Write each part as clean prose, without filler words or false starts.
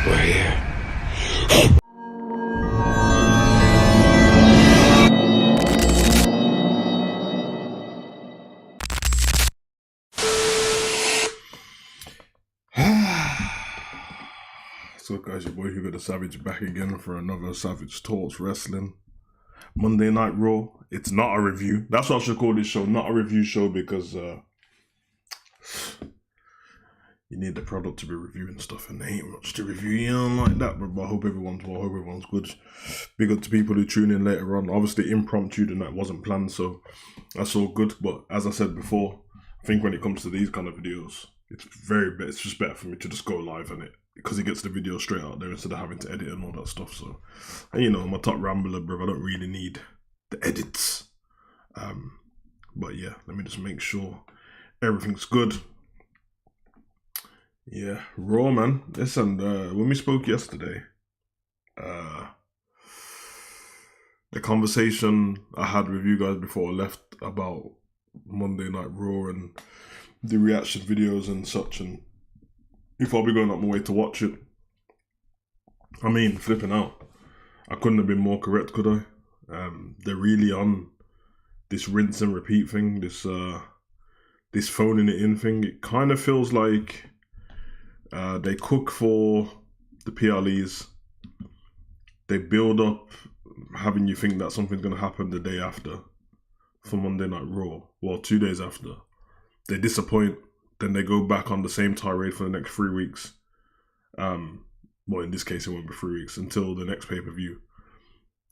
We're here. So guys, your boy Hugo the Savage back again for another Savage Talks Wrestling Monday Night Raw. It's not a review. That's what I should call this show, not a review show, because you need the product to be reviewing stuff, and there ain't much to review, you know, like that. But I hope everyone's well, I hope everyone's good. Big up to people who tune in later on. Obviously impromptu tonight wasn't planned, so that's all good. But as I said before, I think when it comes to these kind of videos, it's just better for me to just go live on it, because it gets the video straight out there instead of having to edit and all that stuff. So, and you know, I'm a top rambler, bro. I don't really need the edits. But yeah, let me just make sure everything's good. Yeah, Raw, man. Listen, when we spoke yesterday, the conversation I had with you guys before I left about Monday Night Raw and the reaction videos and such, and if I'll be going up my way to watch it. I mean, flipping out. I couldn't have been more correct, could I? They're really on this rinse and repeat thing, this phoning it in thing. It kind of feels like they cook for the PLEs. They build up having you think that something's going to happen the day after for Monday Night Raw. Well, 2 days after. They disappoint. Then they go back on the same tirade for the next 3 weeks. Well, in this case, it won't be 3 weeks until the next pay-per-view.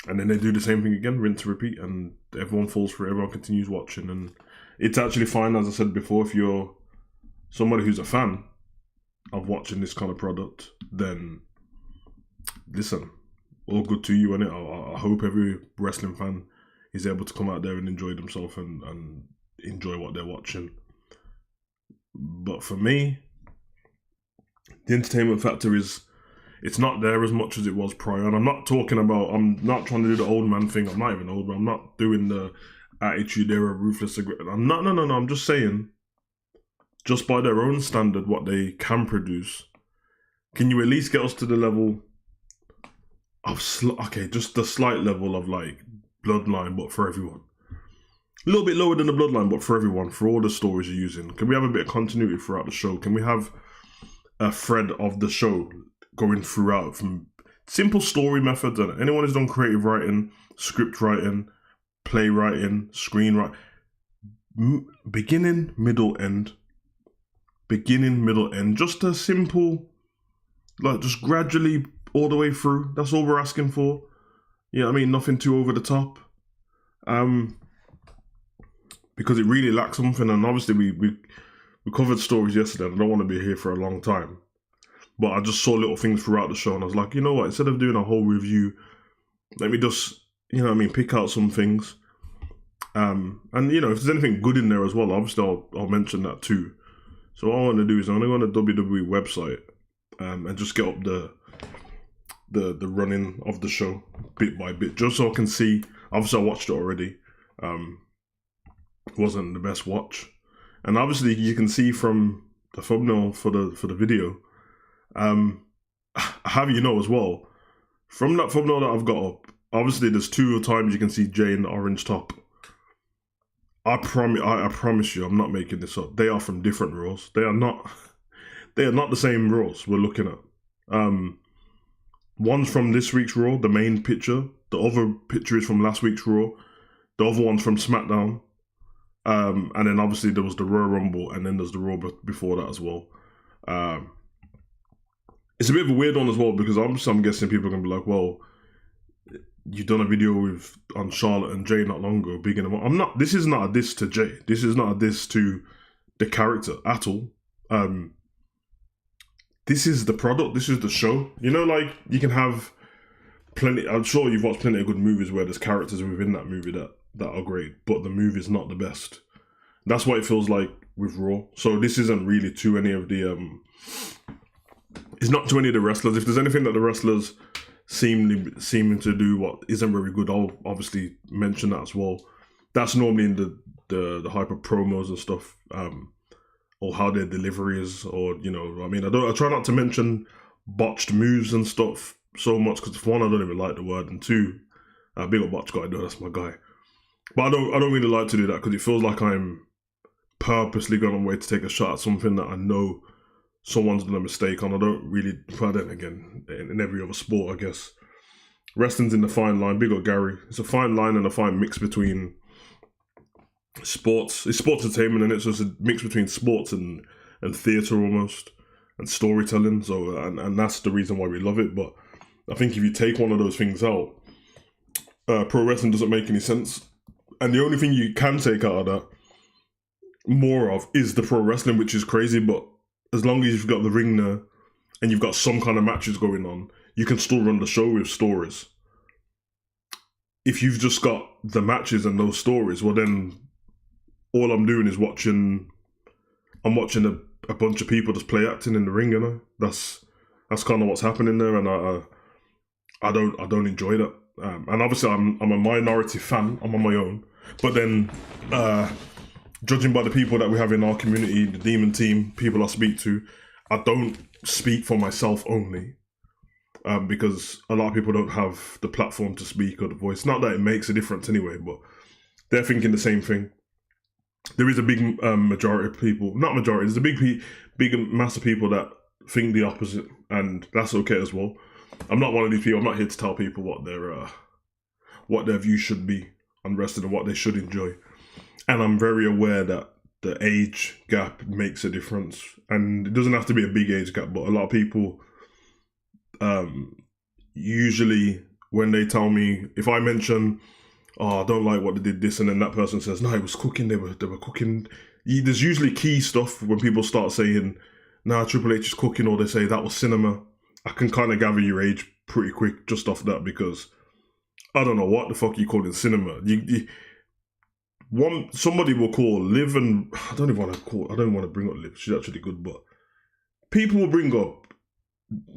And then they do the same thing again, rinse and repeat, and everyone falls for it, everyone continues watching. And it's actually fine, as I said before, if you're somebody who's a fan of watching this kind of product, then listen, all good to you, innit? I hope every wrestling fan is able to come out there and enjoy themselves and enjoy what they're watching. But for me, the entertainment factor it's not there as much as it was prior. And I'm not trying to do the old man thing. I'm not even old, but I'm not doing the attitude era, ruthless aggression. No. I'm just saying, just by their own standard, what they can produce, can you at least get us to the level of, just the slight level of like Bloodline, but for everyone. A little bit lower than the Bloodline, but for everyone, for all the stories you're using. Can we have a bit of continuity throughout the show? Can we have a thread of the show going throughout, from simple story methods? And anyone who's done creative writing, script writing, playwriting, screenwriting, beginning, middle, end. Just a simple, like, just gradually all the way through. That's all we're asking for. Yeah, I mean, nothing too over the top. Because it really lacks something, and obviously we covered stories yesterday, and I don't want to be here for a long time. But I just saw little things throughout the show, and I was like, you know what, instead of doing a whole review, let me just, pick out some things. And, if there's anything good in there as well, obviously I'll mention that too. So all I want to do is I'm going to go on the WWE website and just get up the running of the show bit by bit, just so I can see. Obviously I watched it already. It wasn't the best watch. And obviously you can see from the thumbnail for the video, have as well, from that thumbnail that I've got up, obviously there's 2 times you can see Jay in the orange top. I promise you, I'm not making this up. They are from different Raws. They are not the same Raws we're looking at. One's from this week's Raw, the main picture. The other picture is from last week's Raw. The other one's from SmackDown. And then obviously there was the Royal Rumble, and then there's the Raw before that as well. It's a bit of a weird one as well, because I'm guessing people are going to be like, well, you've done a video on Charlotte and Jay not long ago, bigging them up. This is not a diss to Jay. This is not a diss to the character at all. This is the product. This is the show. Like, you can have plenty, I'm sure you've watched plenty of good movies where there's characters within that movie that are great, but the movie's not the best. That's what it feels like with Raw. So this isn't really to any of the it's not to any of the wrestlers. If there's anything that the wrestlers seeming to do what isn't very good, I'll obviously mention that as well. That's normally in the hyper promos and stuff, or how their delivery is, or I try not to mention botched moves and stuff so much, because for one, I don't even like the word, and two, big up Botch guy, that's my guy. But I don't really like to do that because it feels like I'm purposely going on my way to take a shot at something that I know someone's done a mistake on. I don't really, well then again, in every other sport, I guess. Wrestling's in the fine line, big up Gary. It's a fine line and a fine mix between sports. It's sports entertainment, and it's just a mix between sports and theatre almost, and storytelling. So, and that's the reason why we love it. But I think if you take one of those things out, pro wrestling doesn't make any sense. And the only thing you can take out of that more of is the pro wrestling, which is crazy. But as long as you've got the ring there and you've got some kind of matches going on, you can still run the show with stories. If you've just got the matches and those stories, well then all I'm doing is I'm watching a bunch of people just play acting in the ring, you know? That's kind of what's happening there, and I don't enjoy that. And obviously I'm a minority fan, I'm on my own. But then judging by the people that we have in our community, the Demon team, people I speak to, I don't speak for myself only. Because a lot of people don't have the platform to speak or the voice. Not that it makes a difference anyway, but they're thinking the same thing. There is a big majority of people, not majority, there's a big mass of people that think the opposite, and that's okay as well. I'm not one of these people. I'm not here to tell people what their view should be on wrestling and what they should enjoy. And I'm very aware that the age gap makes a difference, and it doesn't have to be a big age gap, but a lot of people, usually when they tell me, if I mention, oh, I don't like what they did this, and then that person says, no, it was cooking, they were cooking. There's usually key stuff when people start saying, nah, Triple H is cooking, or they say that was cinema. I can kind of gather your age pretty quick just off that, because I don't know what the fuck you call it cinema. Somebody will call Liv, and I don't want to bring up Liv, she's actually good, but people will bring up,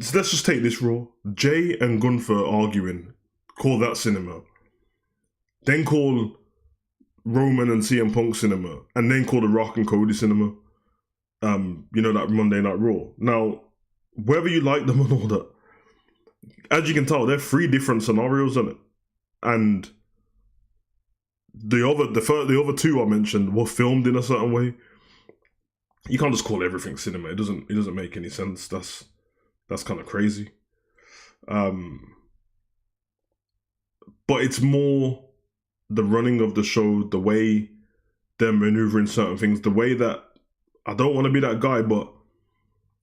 so let's just take this Raw, Jay and Gunther arguing, call that cinema. Then call Roman and CM Punk cinema, and then call The Rock and Cody cinema. You know, that Monday Night Raw. Now, whether you like them and all that, as you can tell, they're three different scenarios in it. And the other two I mentioned were filmed in a certain way. You can't just call everything cinema. It doesn't make any sense. That's kind of crazy. But it's more the running of the show, the way they're maneuvering certain things, the way that, I don't want to be that guy, but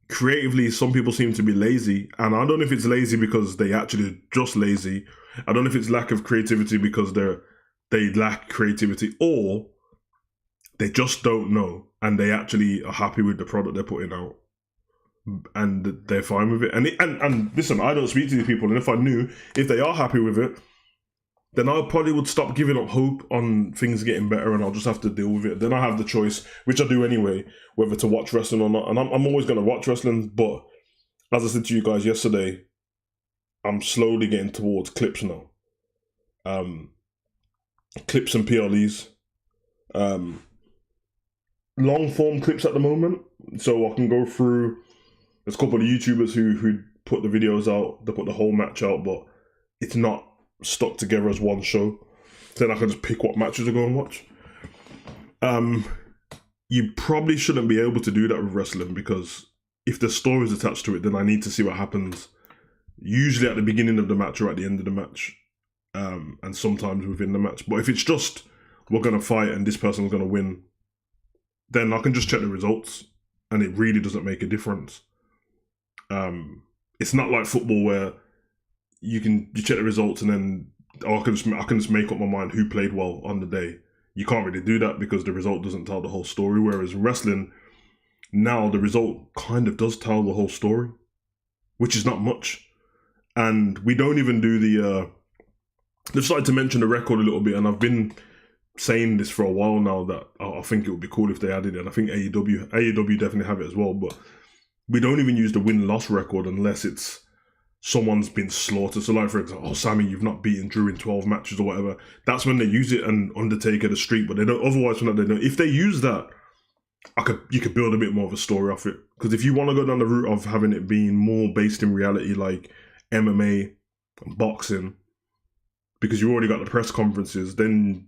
creatively, some people seem to be lazy. And I don't know if it's lazy because they actually just lazy. I don't know if it's lack of creativity because they lack creativity, or they just don't know and they actually are happy with the product they're putting out. And they're fine with it. And listen, I don't speak to these people, and if I knew if they are happy with it, then I probably would stop giving up hope on things getting better, and I'll just have to deal with it. Then I have the choice, which I do anyway, whether to watch wrestling or not. And I'm always going to watch wrestling, but as I said to you guys yesterday, I'm slowly getting towards clips now. Clips and PLEs. Long form clips at the moment, so I can go through. There's a couple of YouTubers who put the videos out, they put the whole match out, but it's not stuck together as one show. Then I can just pick what matches to go and watch. You probably shouldn't be able to do that with wrestling, because if the story's attached to it, then I need to see what happens, usually at the beginning of the match or at the end of the match, and sometimes within the match. But if it's just, we're going to fight and this person's going to win, then I can just check the results, and it really doesn't make a difference. It's not like football where you check the results and then I can just make up my mind who played well on the day. You can't really do that because the result doesn't tell the whole story. Whereas in wrestling, now the result kind of does tell the whole story, which is not much. And we don't even do they've started to mention the record a little bit, and I've been saying this for a while now that I think it would be cool if they added it. And I think AEW definitely have it as well, but we don't even use the win-loss record unless it's someone's been slaughtered. So like, for example, Sammy, you've not beaten Drew in 12 matches or whatever. That's when they use it, and Undertaker, the streak, but they don't, otherwise when they don't. If they use that, you could build a bit more of a story off it. Because if you want to go down the route of having it being more based in reality, like MMA and boxing, because you already got the press conferences, then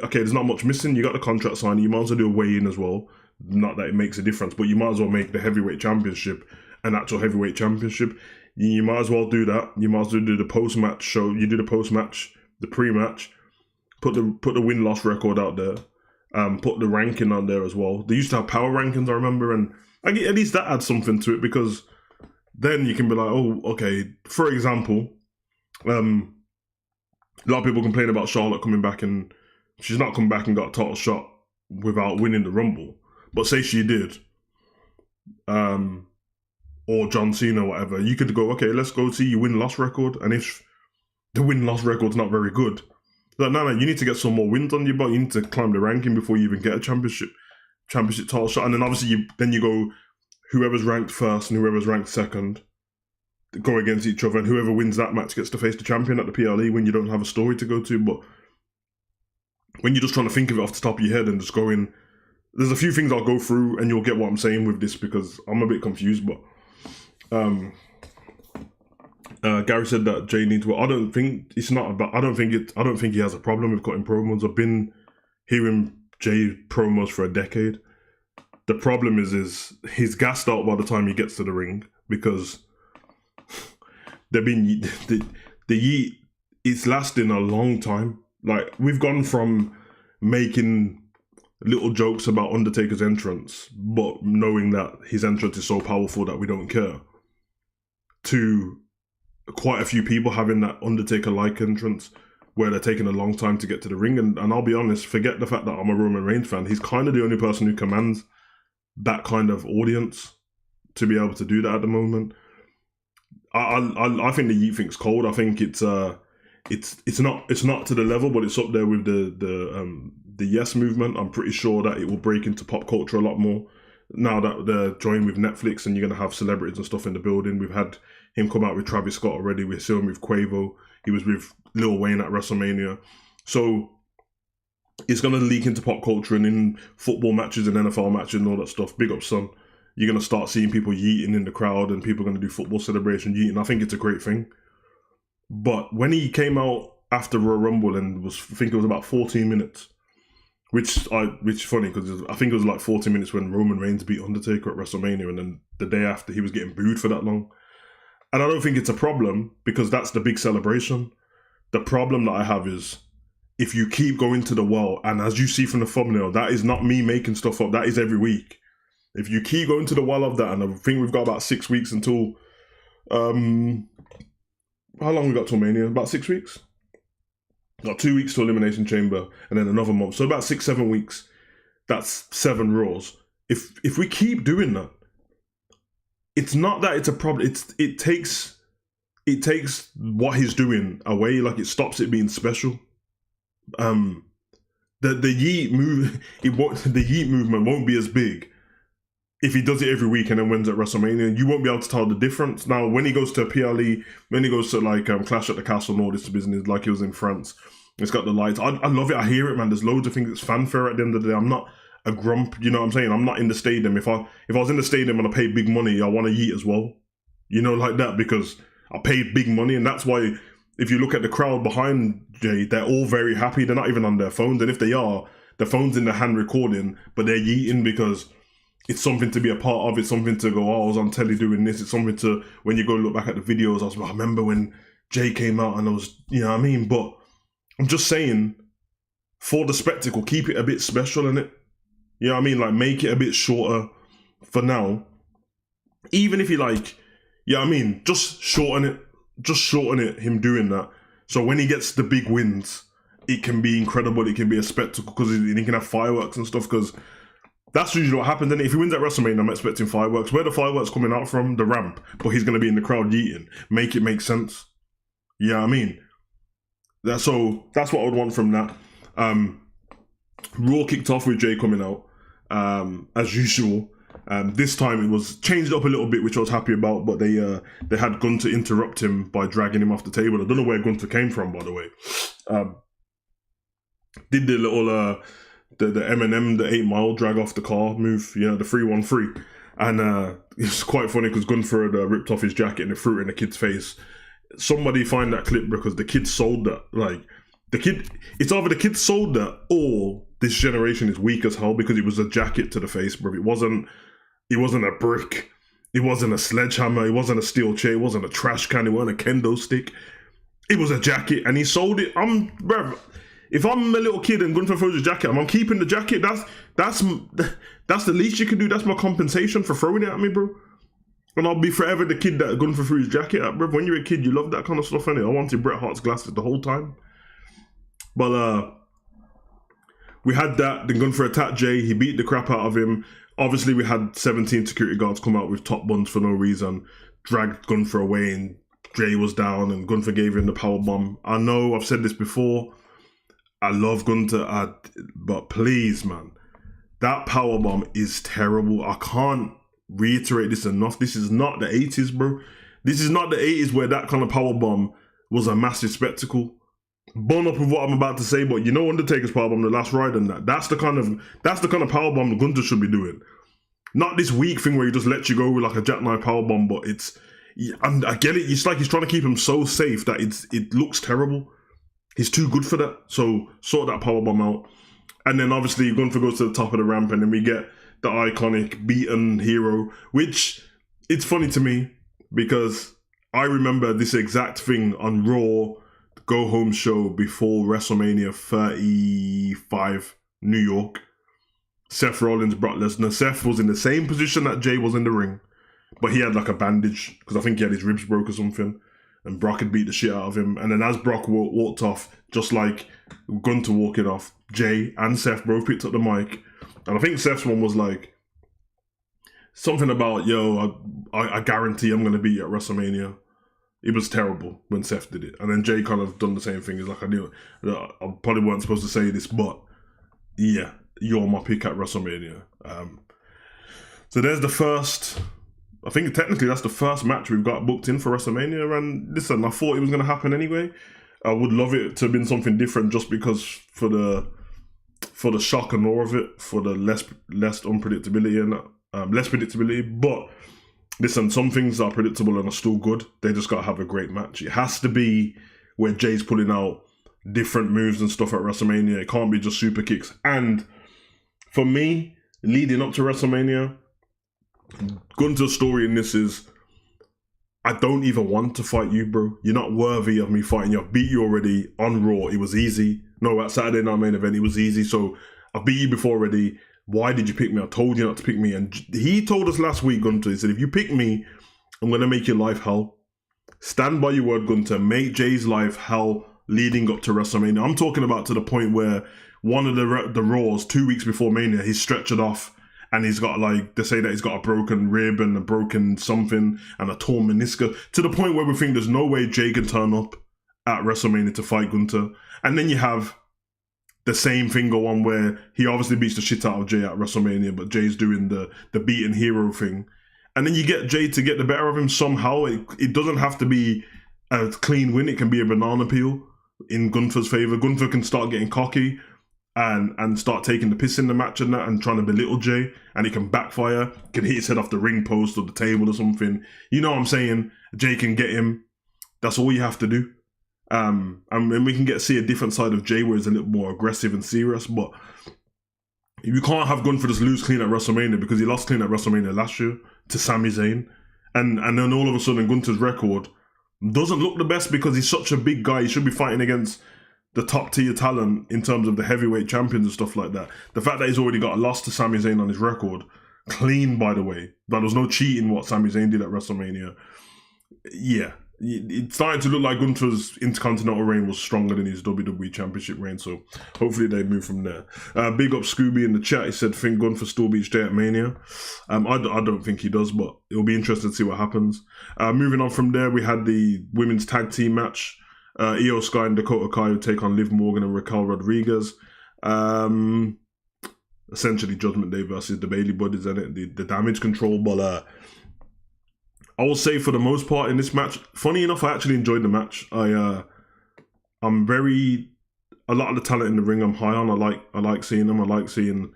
okay, there's not much missing. You got the contract signing. You might as well do a weigh-in as well. Not that it makes a difference, but you might as well make the heavyweight championship an actual heavyweight championship. You might as well do that. You might as well do the post-match show. You do the post-match, the pre-match. Put the win-loss record out there. Put the ranking on there as well. They used to have power rankings, I remember, and at least that adds something to it, because then you can be like, oh, okay. For example, a lot of people complain about Charlotte coming back, and she's not come back and got a title shot without winning the Rumble. But say she did, or John Cena, or whatever, you could go, okay, let's go see your win-loss record, and if the win-loss record's not very good, like, no, you need to get some more wins on your belt. You need to climb the ranking before you even get a championship title shot. And then obviously you go, whoever's ranked first and whoever's ranked second go against each other, and whoever wins that match gets to face the champion at the PLE when you don't have a story to go to. But when you're just trying to think of it off the top of your head and just going, there's a few things I'll go through and you'll get what I'm saying with this, because I'm a bit confused. But Gary said that Jay needs work. I don't think he has a problem with cutting promos. I've been hearing Jay promos for a decade. The problem is he's gassed out by the time he gets to the ring, because the yeet, it's lasting a long time. Like, we've gone from making little jokes about Undertaker's entrance, but knowing that his entrance is so powerful that we don't care, to quite a few people having that Undertaker-like entrance where they're taking a long time to get to the ring. And I'll be honest, forget the fact that I'm a Roman Reigns fan. He's kind of the only person who commands that kind of audience to be able to do that at the moment. I think the Yeet think's cold. I think it's not to the level, but it's up there with the Yes movement. I'm pretty sure that it will break into pop culture a lot more now that they're joined with Netflix, and you're going to have celebrities and stuff in the building. We've had him come out with Travis Scott already. We're seeing him with Quavo. He was with Lil Wayne at WrestleMania. So it's going to leak into pop culture and in football matches and NFL matches and all that stuff. Big up, son. You're going to start seeing people yeeting in the crowd, and people are going to do football celebration yeeting. I think it's a great thing. But when he came out after Royal Rumble and I think it was about 14 minutes, which is funny, because I think it was like 40 minutes when Roman Reigns beat Undertaker at WrestleMania, and then the day after he was getting booed for that long. And I don't think it's a problem, because that's the big celebration. The problem that I have is, if you keep going to the well, and as you see from the thumbnail, that is not me making stuff up, that is every week. If you keep going to the well of that, and I think we've got about 6 weeks until, how long we got till Mania? About 6 weeks? Got 2 weeks to Elimination Chamber, and then another month. So about 6-7 weeks. That's 7 Raws. If we keep doing that, it's not that it's a problem. It takes what he's doing away. Like, it stops it being special. The Yeet movement won't be as big if he does it every week and then wins at WrestleMania. You won't be able to tell the difference. Now, when he goes to a PLE, when he goes to like Clash at the Castle and all this business, like he was in France, it's got the lights. I love it. I hear it, man. There's loads of things. It's fanfare at the end of the day. I'm not a grump, you know what I'm saying? I'm not in the stadium. If I was in the stadium and I paid big money, I want to yeet as well. You know, like that, because I paid big money, and that's why if you look at the crowd behind Jay, they're all very happy. They're not even on their phones, and if they are, the phone's in their hand recording, but they're yeeting because it's something to be a part of. It's something to go, oh, I was on telly doing this. It's something to, when you go look back at the videos, I remember when Jay came out and I was, you know what I mean? But I'm just saying, for the spectacle, keep it a bit special, innit? You know what I mean? Like, make it a bit shorter for now. Even if you like, you know what I mean? Just shorten it, him doing that. So when he gets the big wins, it can be incredible. It can be a spectacle, because he can have fireworks and stuff, because that's usually what happens. And if he wins at WrestleMania, I'm expecting fireworks. Where the fireworks coming out from? The ramp. But he's going to be in the crowd yeeting. Make it make sense. You know what I mean? That's what I would want from that. Raw kicked off with Jay coming out, as usual. This time it was changed up a little bit, which I was happy about, but they had Gunther interrupt him by dragging him off the table. I don't know where Gunther came from, by the way. Did the little the Eminem, the 8 Mile drag off the car move, you know, the 3-1-3. And it's quite funny because Gunther had ripped off his jacket and threw it in the kid's face. Somebody find that clip because the kid sold that. Like, it's either the kid sold that or this generation is weak as hell because it was a jacket to the face, bro. It wasn't a brick. It wasn't a sledgehammer. It wasn't a steel chair. It wasn't a trash can. It wasn't a kendo stick. It was a jacket and he sold it. Bro, if I'm a little kid and Gunther throws his jacket, I'm keeping the jacket. That's the least you can do. That's my compensation for throwing it at me, bro. And I'll be forever the kid that Gunther threw his jacket at, bro. When you're a kid, you love that kind of stuff, innit? I wanted Bret Hart's glasses the whole time. But we had that. Then Gunther attacked Jay. He beat the crap out of him. Obviously, we had 17 security guards come out with top buns for no reason, dragged Gunther away, and Jay was down, and Gunther gave him the powerbomb. I know I've said this before. I love Gunther, but please, man, that powerbomb is terrible. I can't reiterate this enough. This is not the 80s, bro. This is not the 80s where that kind of powerbomb was a massive spectacle. Bone up with what I'm about to say, but you know Undertaker's powerbomb, the last ride, and that's the kind of powerbomb that Gunther should be doing. Not this weak thing where he just lets you go with like a jackknife powerbomb, but I get it. It's like he's trying to keep him so safe that it looks terrible. He's too good for that. So sort that powerbomb out. And then obviously Gunther goes to the top of the ramp, and then we get the iconic beaten hero, which it's funny to me because I remember this exact thing on Raw Go Home show before WrestleMania 35 New York. Seth Rollins, Brock Lesnar. Seth was in the same position that Jay was in the ring, but he had like a bandage because I think he had his ribs broke or something, and Brock had beat the shit out of him. And then as Brock walked off, just like Gunther walking off, Jay and Seth both picked up the mic, and I think Seth's one was like something about, yo, I guarantee I'm going to beat you at WrestleMania. It was terrible when Seth did it. And then Jay kind of done the same thing. He's like, I probably weren't supposed to say this, but yeah, you're my pick at WrestleMania. So there's the first, I think technically that's the first match we've got booked in for WrestleMania. And listen, I thought it was going to happen anyway. I would love it to have been something different just because for the shock and awe of it, for the less unpredictability and less predictability. But listen, some things are predictable and are still good. They just got to have a great match. It has to be where Jay's pulling out different moves and stuff at WrestleMania. It can't be just super kicks. And for me, leading up to WrestleMania, Gunther's story in this is, I don't even want to fight you, bro. You're not worthy of me fighting you. I've beat you already on Raw. It was easy. No, at Saturday Night Main Event, it was easy. So I've beat you before already. Why did you pick me? I told you not to pick me. And he told us last week, Gunther, he said, if you pick me, I'm going to make your life hell. Stand by your word, Gunther. Make Jay's life hell leading up to WrestleMania. I'm talking about to the point where one of the Raws 2 weeks before Mania, he's stretchered off and he's got like, they say that he's got a broken rib and a broken something and a torn meniscus, to the point where we think there's no way Jay can turn up at WrestleMania to fight Gunther. And then you have the same thing go on where he obviously beats the shit out of Jay at WrestleMania, but Jay's doing the beaten hero thing. And then you get Jay to get the better of him somehow. It doesn't have to be a clean win. It can be a banana peel in Gunther's favour. Gunther can start getting cocky and start taking the piss in the match and that and trying to belittle Jay, and it can backfire. Can hit his head off the ring post or the table or something. You know what I'm saying? Jay can get him. That's all you have to do. And we can see a different side of Jay where he's a little more aggressive and serious, but you can't have Gunther just lose clean at WrestleMania because he lost clean at WrestleMania last year to Sami Zayn. And then all of a sudden Gunther's record doesn't look the best because he's such a big guy. He should be fighting against the top tier talent in terms of the heavyweight champions and stuff like that. The fact that he's already got a loss to Sami Zayn on his record, clean by the way, there was no cheating what Sami Zayn did at WrestleMania. Yeah. It started to look like Gunther's Intercontinental reign was stronger than his WWE Championship reign, so hopefully they move from there. Big up Scooby in the chat. He said, think Gunther still beats Jay at Mania. I don't think he does, but it'll be interesting to see what happens. Moving on from there, we had the women's tag team match. Io Sky and Dakota Kai would take on Liv Morgan and Raquel Rodriguez. Essentially Judgment Day versus the Bailey Buddies and the Damage Control, but I will say for the most part in this match, funny enough, I actually enjoyed the match. a lot of the talent in the ring I'm high on. I like seeing them. I like seeing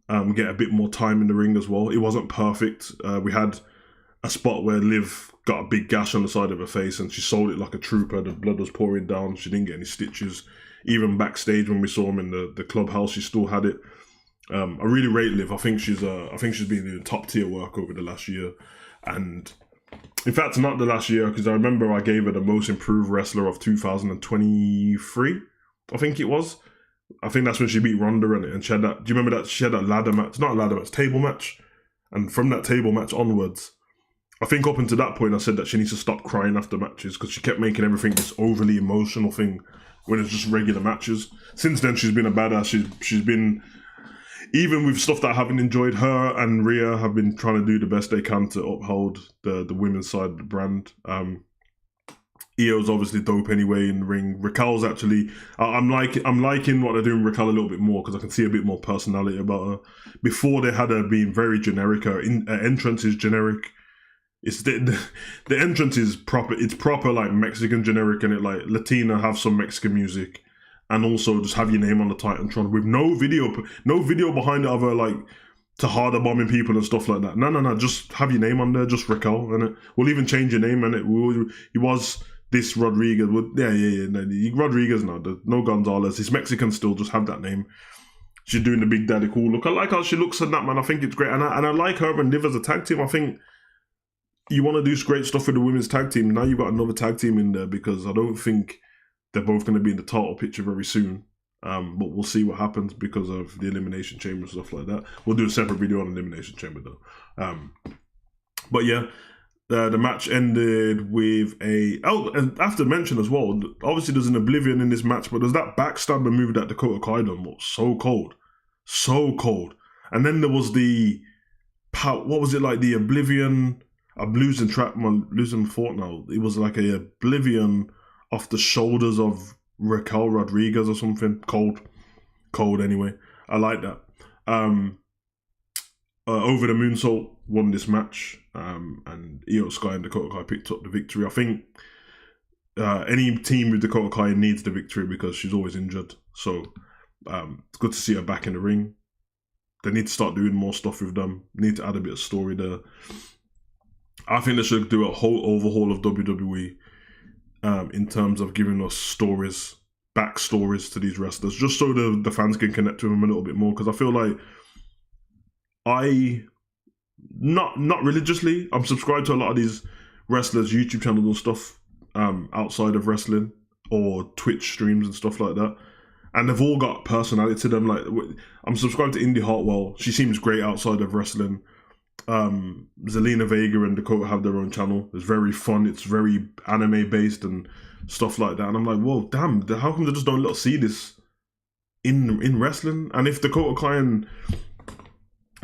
get a bit more time in the ring as well. It wasn't perfect. We had a spot where Liv got a big gash on the side of her face and she sold it like a trooper. The blood was pouring down. She didn't get any stitches. Even backstage when we saw him in the clubhouse, she still had it. I really rate Liv. I think she's been doing top tier work over the last year, and in fact, not the last year, because I remember I gave her the most improved wrestler of 2023. I think it was. I think that's when she beat Ronda and she had that. Do you remember that she had that ladder match? Not a ladder match, table match. And from that table match onwards, I think up until that point, I said that she needs to stop crying after matches because she kept making everything this overly emotional thing when it's just regular matches. Since then, she's been a badass. She's been, even with stuff that I haven't enjoyed, her and Rhea have been trying to do the best they can to uphold the women's side of the brand. Io's obviously dope anyway in the ring. Raquel's actually, I'm liking what they're doing with Raquel a little bit more because I can see a bit more personality about her. Before they had her being very generic. Her entrance is generic. It's the entrance is proper. It's proper like Mexican generic, and it like Latina, have some Mexican music, and also just have your name on the Titantron with no video behind it of her like Tejada bombing people and stuff like that. No, just have your name on there, just Raquel, and it we'll even change your name, and he was this Rodriguez. No, Rodriguez now, no Gonzalez. He's Mexican still. Just have that name. She's doing the Big Daddy cool look. I like how she looks in that, man. I think it's great, and I like her and Liv as a tag team. I think you want to do great stuff with the women's tag team. Now you've got another tag team in there because I don't think they're both going to be in the title picture very soon. But we'll see what happens because of the Elimination Chamber and stuff like that. We'll do a separate video on Elimination Chamber though. But yeah, the match ended with a... Oh, and I have to mention as well, obviously there's an Oblivion in this match, but there's that backstabber move that Dakota Kai done was so cold. So cold. And then there was the... What was it like? The Oblivion... I'm losing thought now. It was like a Oblivion off the shoulders of Raquel Rodriguez or something. Cold anyway. I like that. Over the Moonsault won this match, and Io Sky and Dakota Kai picked up the victory. I think any team with Dakota Kai needs the victory because she's always injured. So it's good to see her back in the ring. They need to start doing more stuff with them. Need to add a bit of story there. I think they should do a whole overhaul of WWE in terms of giving us stories, backstories to these wrestlers, just so the fans can connect with them a little bit more. Because I feel like not religiously, I'm subscribed to a lot of these wrestlers' YouTube channels and stuff outside of wrestling or Twitch streams and stuff like that. And they've all got personality to them. Like I'm subscribed to Indy Hartwell. She seems great outside of wrestling. Zelina Vega and Dakota have their own channel. It's very fun. It's very anime based and stuff like that. And I'm like, whoa, damn! How come they just don't let us see this in wrestling? And if Dakota Kai and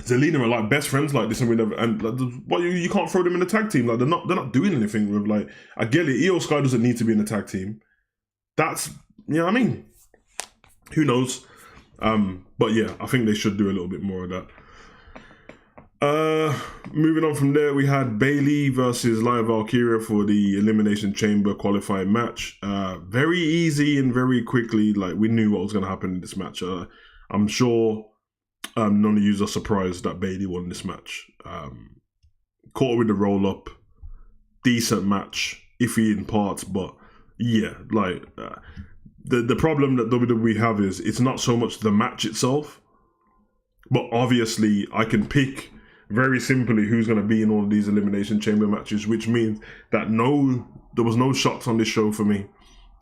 Zelina are like best friends like this, and we never, and like, what you can't throw them in a tag team. Like they're not doing anything with like. I get it. Io Sky doesn't need to be in a tag team. That's what I mean. Who knows? But yeah, I think they should do a little bit more of that. Moving on from there, we had Bayley versus Lyra Valkyria for the Elimination Chamber qualifying match. Very easy and very quickly. Like we knew what was going to happen in this match. I'm sure none of you are surprised that Bayley won this match. Caught her with the roll up, decent match, iffy in parts, but yeah, like the problem that WWE have is it's not so much the match itself, but obviously I can pick very simply who's going to be in all of these Elimination Chamber matches, which means that there was no shots on this show for me.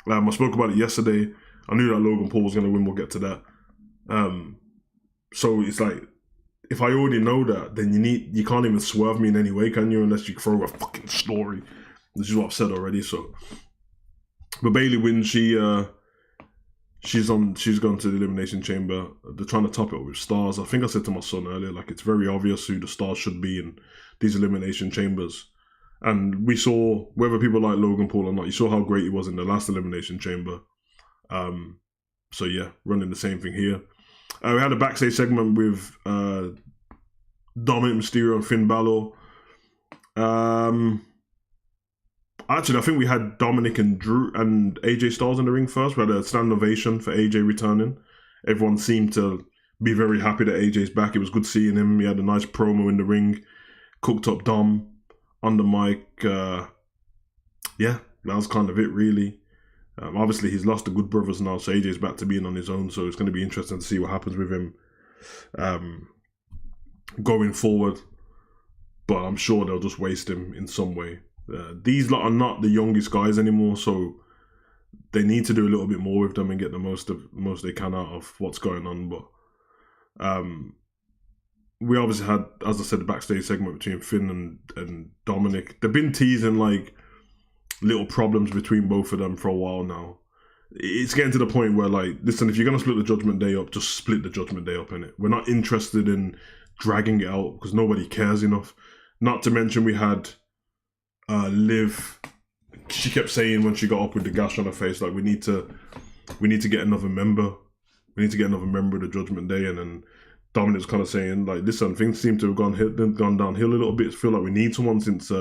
I spoke about it yesterday. I knew that Logan Paul was going to win. We'll get to that. So it's like, if I already know that, then you can't even swerve me in any way, can you? Unless you throw a fucking story. This is what I've said already. So, but Bayley wins. She's gone to the Elimination Chamber. They're trying to top it up with stars. I think I said to my son earlier, like it's very obvious who the stars should be in these Elimination Chambers. And we saw, whether people like Logan Paul or not, you saw how great he was in the last Elimination Chamber. So yeah, running the same thing here. We had a backstage segment with Dominic Mysterio and Finn Balor. Actually, I think we had Dominic and Drew and AJ Styles in the ring first. We had a standing ovation for AJ returning. Everyone seemed to be very happy that AJ's back. It was good seeing him. He had a nice promo in the ring, cooked up Dom on the mic. Yeah, that was kind of it, really. Obviously, he's lost the Good Brothers now, so AJ's back to being on his own. So it's going to be interesting to see what happens with him going forward. But I'm sure they'll just waste him in some way. These lot are not the youngest guys anymore, so they need to do a little bit more with them and get the most they can out of what's going on. But we obviously had, as I said, the backstage segment between Finn and Dominic. They've been teasing like little problems between both of them for a while now. It's getting to the point where, like, listen, if you're going to split the Judgment Day up, just split the Judgment Day up, innit? We're not interested in dragging it out because nobody cares enough. Not to mention we had Liv. She kept saying when she got up with the gash on her face, like, we need to get another member. We need to get another member of the Judgment Day. And then Dominic's kind of saying, like, listen, things seem to have gone downhill a little bit. I feel like we need someone since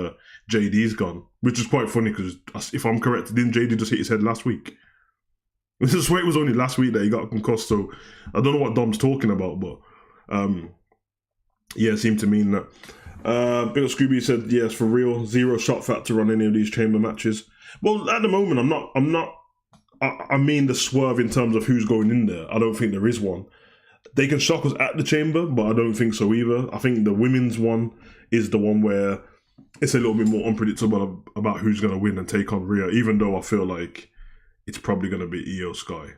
JD's gone, which is quite funny because if I'm correct, didn't JD just hit his head last week? This is why it was only last week that he got concussed. So I don't know what Dom's talking about, but yeah, it seemed to mean that. Big Scooby said, yes, for real, 0 shot factor on any of these chamber matches. Well, at the moment, I mean the swerve in terms of who's going in there. I don't think there is one. They can shock us at the chamber, but I don't think so either. I think the women's one is the one where it's a little bit more unpredictable about who's going to win and take on Rhea, even though I feel like it's probably going to be Io Sky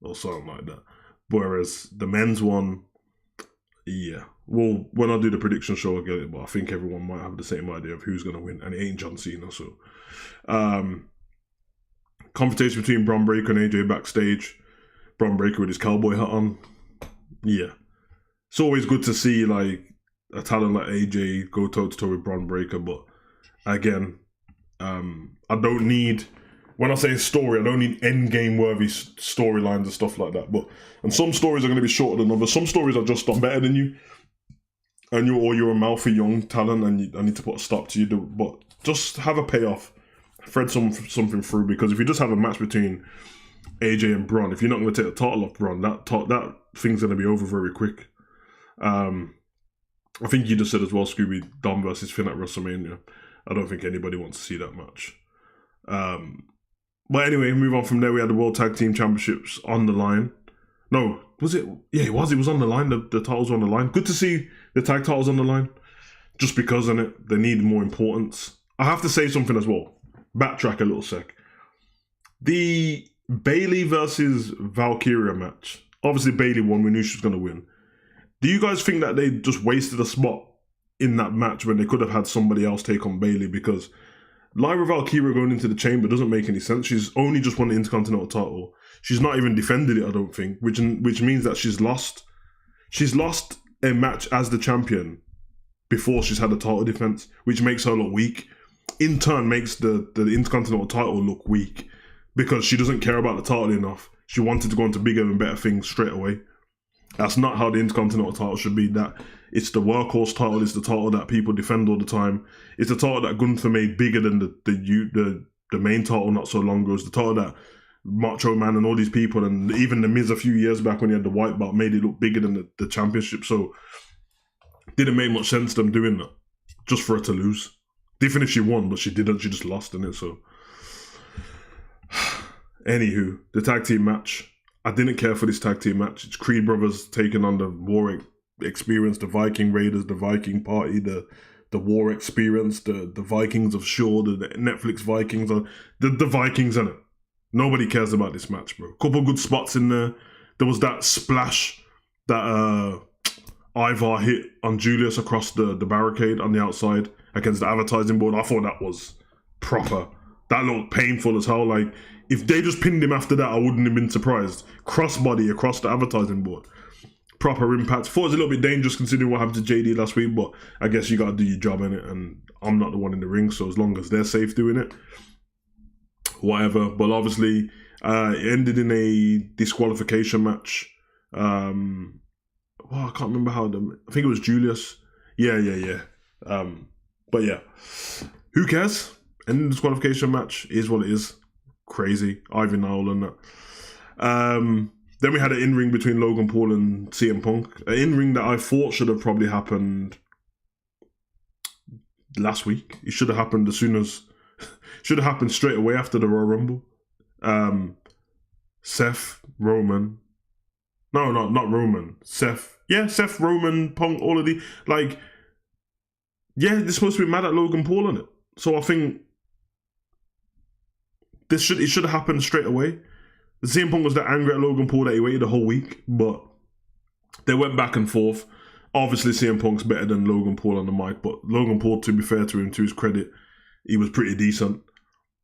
or something like that. Whereas the men's one, yeah. Well, when I do the prediction show, I'll get it, but I think everyone might have the same idea of who's going to win, and it ain't John Cena, so. Confrontation between Bron Breakker and AJ backstage. Bron Breakker with his cowboy hat on. Yeah. It's always good to see, like, a talent like AJ go toe-to-toe with Bron Breakker, but again, I don't need... When I say story, I don't need endgame worthy storylines and stuff like that. And some stories are going to be shorter than others. Some stories are just done better than you. And you're a mouthy young talent and I need to put a stop to you. But just have a payoff. Thread something through, because if you just have a match between AJ and Braun, if you're not going to take the title off Braun, that thing's going to be over very quick. I think you just said as well, Scooby, Dom versus Finn at WrestleMania. I don't think anybody wants to see that match. But anyway, move on from there. We had the World Tag Team Championships on the line. No, was it? Yeah, it was. It was on the line. The titles were on the line. Good to see the tag titles on the line. Just because, innit, they need more importance. I have to say something as well. Backtrack a little sec. The Bayley versus Valkyria match. Obviously, Bayley won. We knew she was going to win. Do you guys think that they just wasted a spot in that match when they could have had somebody else take on Bayley? Because Lyra Valkyria going into the chamber doesn't make any sense. She's only just won the Intercontinental title. She's not even defended it, I don't think, which means that she's lost a match as the champion before she's had a title defense, which makes her look weak. In turn, makes the Intercontinental title look weak because she doesn't care about the title enough. She wanted to go into bigger and better things straight away. That's not how the Intercontinental title should be. That it's the workhorse title. It's the title that people defend all the time. It's the title that Gunther made bigger than the main title not so long ago. It's the title that Macho Man and all these people, and even the Miz a few years back when he had the white belt, made it look bigger than the championship. So didn't make much sense them doing that just for her to lose. Different if she won, but she didn't. She just lost in it. So anywho, the tag team match. I didn't care for this tag team match. It's Creed brothers taking on the War Experience, the Viking Raiders, the Viking Party, the War Experience, the Vikings of Shore, the Netflix Vikings, the Vikings in it. Nobody cares about this match, bro. Couple good spots in there. There was that splash that Ivar hit on Julius across the barricade on the outside against the advertising board. I thought that was proper. That looked painful as hell. Like, if they just pinned him after that, I wouldn't have been surprised. Crossbody across the advertising board. Proper impact. Thought it was a little bit dangerous considering what happened to JD last week, but I guess you got to do your job in it, and I'm not the one in the ring, so as long as they're safe doing it, whatever. But obviously, it ended in a disqualification match. I can't remember how. I think it was Julius. Yeah. But yeah, who cares? And the disqualification match is what it is. Crazy. Ivy Nile and that. Then we had an in-ring between Logan Paul and CM Punk. An in-ring that I thought should have probably happened last week. It should have happened as soon as... should have happened straight away after the Royal Rumble. Seth, Roman... No, not Roman. Seth. Yeah, Seth, Roman, Punk, all of the... Like... Yeah, they're supposed to be mad at Logan Paul on it. So I think... it should have happened straight away. CM Punk was that angry at Logan Paul that he waited a whole week, but they went back and forth. Obviously, CM Punk's better than Logan Paul on the mic, but Logan Paul, to be fair to him, to his credit, he was pretty decent.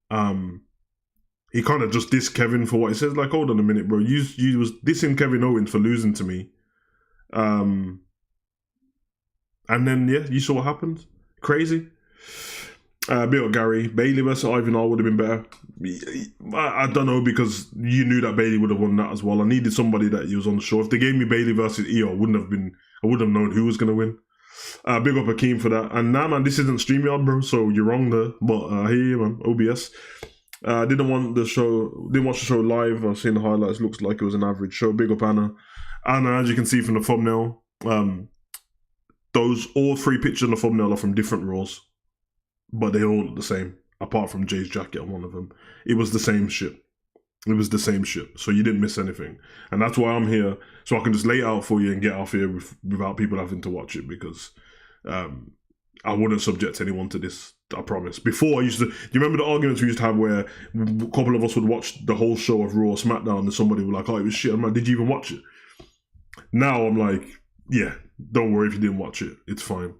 He kind of just dissed Kevin for what he says. Like, hold on a minute, bro. You was dissing Kevin Owens for losing to me. And then, yeah, you saw what happened. Crazy. Bit of Gary. Bailey versus Ivy Nile would have been better. I don't know, because you knew that Bailey would have won that as well. I needed somebody that he was on the show. If they gave me Bailey versus Io, I wouldn't have known who was going to win. Big up Akeem for that. And nah, man, this isn't StreamYard, bro, so you're wrong there. But here, man, OBS. Didn't watch the show live. I've seen the highlights. Looks like it was an average show. Big up Anna. Anna, as you can see from the thumbnail, all three pictures in the thumbnail are from different Raws. But they all look the same, apart from Jay's jacket on one of them. It was the same shit. So you didn't miss anything. And that's why I'm here, so I can just lay it out for you and get off here without people having to watch it, because I wouldn't subject anyone to this, I promise. Before, do you remember the arguments we used to have where a couple of us would watch the whole show of Raw or SmackDown and somebody would be like, oh, it was shit. I'm like, did you even watch it? Now I'm like, yeah, don't worry if you didn't watch it. It's fine.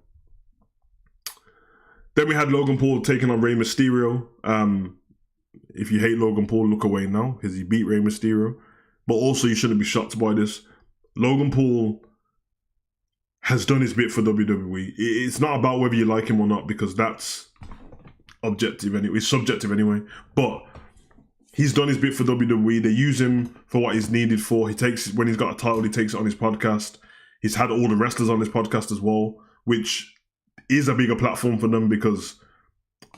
Then we had Logan Paul taking on Rey Mysterio. If you hate Logan Paul, look away now, because he beat Rey Mysterio. But also, you shouldn't be shocked by this. Logan Paul has done his bit for WWE. It's not about whether you like him or not, because that's objective anyway. It's subjective anyway. But he's done his bit for WWE. They use him for what he's needed for. When he's got a title, he takes it on his podcast. He's had all the wrestlers on his podcast as well, which is a bigger platform for them, because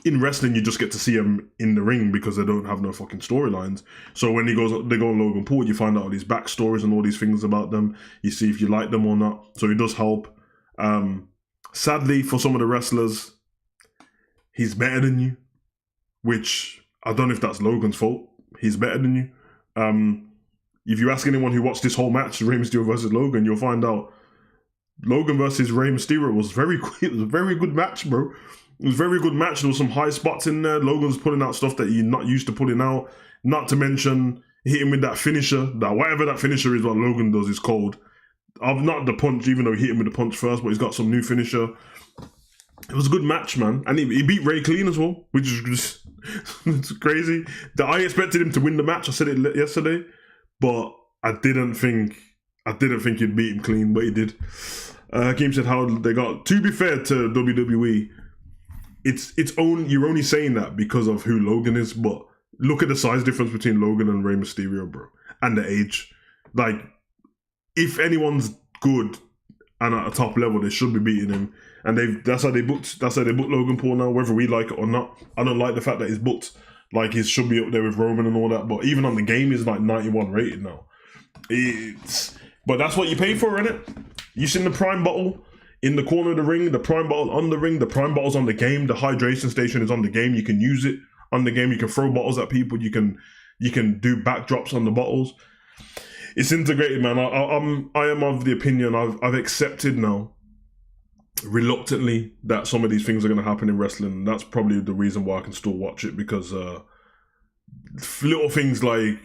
in wrestling you just get to see them in the ring because they don't have no fucking storylines. So when they go on Logan Paul, you find out all these backstories and all these things about them. You see if you like them or not. So it does help. Sadly, for some of the wrestlers, he's better than you, which I don't know if that's Logan's fault. He's better than you. If you ask anyone who watched this whole match, Rey Mysterio versus Logan, you'll find out Logan versus Rey Mysterio was it was a very good match, bro. It was a very good match. There was some high spots in there. Logan's pulling out stuff that you're not used to pulling out. Not to mention hitting with that finisher. That whatever that finisher is, what Logan does is cold. Not the punch, even though he hit him with the punch first, but he's got some new finisher. It was a good match, man. And he beat Ray clean as well, which is just it's crazy. I expected him to win the match. I said it yesterday, but I didn't think he'd beat him clean, but he did. Hakeem said how they got. To be fair to WWE, you're only saying that because of who Logan is, but look at the size difference between Logan and Rey Mysterio, bro, and the age. Like, if anyone's good and at a top level, they should be beating him. And that's how they booked Logan Paul now, whether we like it or not. I don't like the fact that he's booked like he should be up there with Roman and all that, but even on the game, he's like 91 rated now. But that's what you pay for, innit? You seen the Prime bottle in the corner of the ring, the Prime bottle on the ring, the Prime bottle's on the game, the hydration station is on the game, you can use it on the game, you can throw bottles at people, you can do backdrops on the bottles. It's integrated, man. I am of the opinion, I've accepted now, reluctantly, that some of these things are going to happen in wrestling, and that's probably the reason why I can still watch it, because little things like,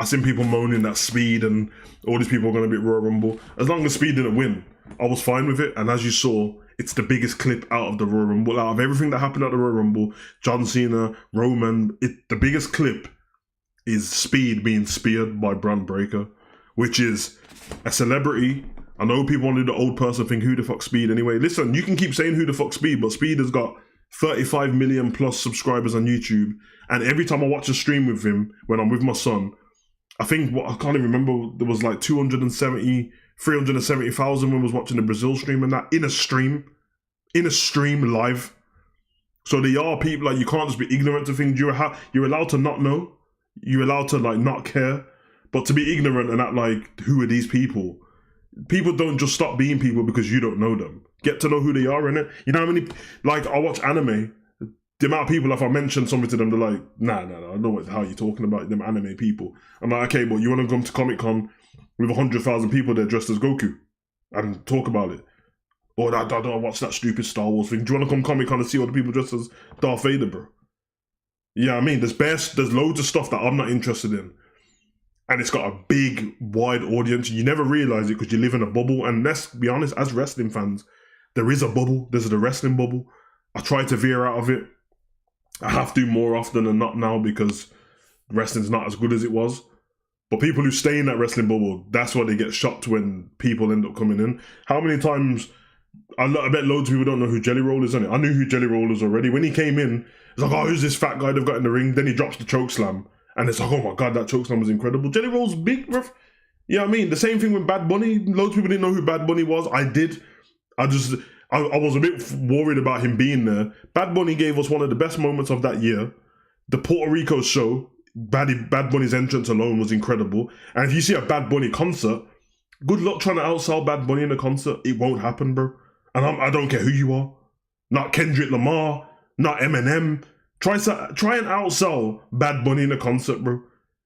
I've seen people moaning that Speed and all these people are going to be Royal Rumble. As long as Speed didn't win, I was fine with it. And as you saw, it's the biggest clip out of the Royal Rumble. Out of everything that happened at the Royal Rumble, John Cena, Roman, the biggest clip is Speed being speared by Braun Breaker, which is a celebrity. I know people want to do the old person thing, who the fuck Speed anyway. Listen, you can keep saying who the fuck Speed, but Speed has got 35 million plus subscribers on YouTube. And every time I watch a stream with him, when I'm with my son, I think, I can't even remember, there was like 370,000 when I was watching the Brazil stream and that, in a stream live. So they are people, like, you can't just be ignorant to things. You're allowed to not know. You're allowed to, like, not care. But to be ignorant and act like, who are these people? People don't just stop being people because you don't know them. Get to know who they are, innit? You know how many, like, I watch anime. The amount of people, if I mention something to them, they're like, nah, I know how you're talking about, them anime people. I'm like, okay, but you want to come to Comic-Con with 100,000 people there dressed as Goku and talk about it? Or I don't watch that stupid Star Wars thing. Do you want to come Comic-Con and see all the people dressed as Darth Vader, bro? Yeah, I mean, there's loads of stuff that I'm not interested in. And it's got a big, wide audience. You never realise it because you live in a bubble. And let's be honest, as wrestling fans, there is a bubble. There's the wrestling bubble. I try to veer out of it. I have to more often than not now because wrestling's not as good as it was. But people who stay in that wrestling bubble, that's why they get shocked when people end up coming in. How many times... I bet loads of people don't know who Jelly Roll is, innit? I knew who Jelly Roll is already. When he came in, it's like, oh, who's this fat guy they've got in the ring? Then he drops the choke slam. And it's like, oh my God, that choke slam was incredible. Jelly Roll's big, bruv. You know what I mean? The same thing with Bad Bunny. Loads of people didn't know who Bad Bunny was. I did. I was a bit worried about him being there. Bad Bunny gave us one of the best moments of that year. The Puerto Rico show, Bad Bunny's entrance alone was incredible. And if you see a Bad Bunny concert, good luck trying to outsell Bad Bunny in a concert. It won't happen, bro. And I don't care who you are. Not Kendrick Lamar, not Eminem. Try and outsell Bad Bunny in a concert, bro.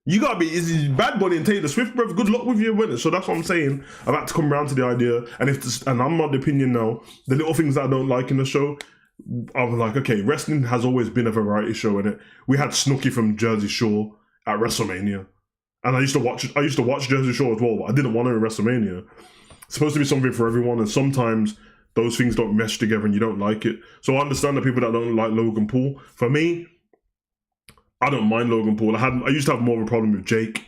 You gotta be Bad Bunny and Taylor Swift, bro. Good luck with your winners. So that's what I'm saying. I've had to come around to the idea, and I'm of the opinion now. The little things that I don't like in the show, I was like, okay, wrestling has always been a variety show, innit? We had Snooki from Jersey Shore at WrestleMania, and I used to watch Jersey Shore as well, but I didn't want her at WrestleMania. It's supposed to be something for everyone, and sometimes those things don't mesh together and you don't like it. So I understand the people that don't like Logan Paul. For me, I don't mind Logan Paul. I used to have more of a problem with Jake